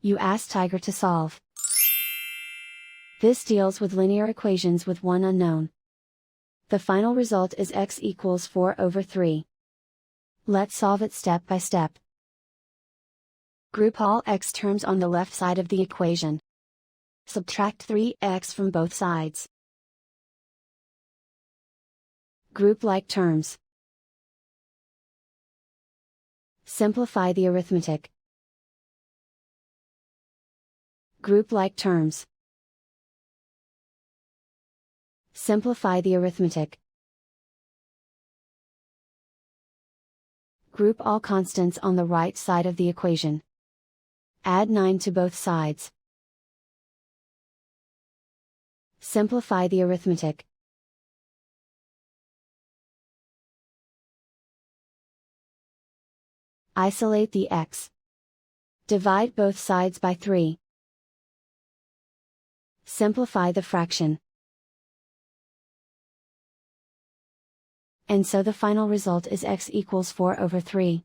You ask Tiger to solve. This deals with linear equations with one unknown. The final result is x equals 4/3. Let's solve it step by step. Group all x terms on the left side of the equation. Subtract 3x from both sides. Group like terms. Simplify the arithmetic. Group like terms. Simplify the arithmetic. Group all constants on the right side of the equation. Add 9 to both sides. Simplify the arithmetic. Isolate the x. Divide both sides by 3. Simplify the fraction. And so the final result is x equals 4/3.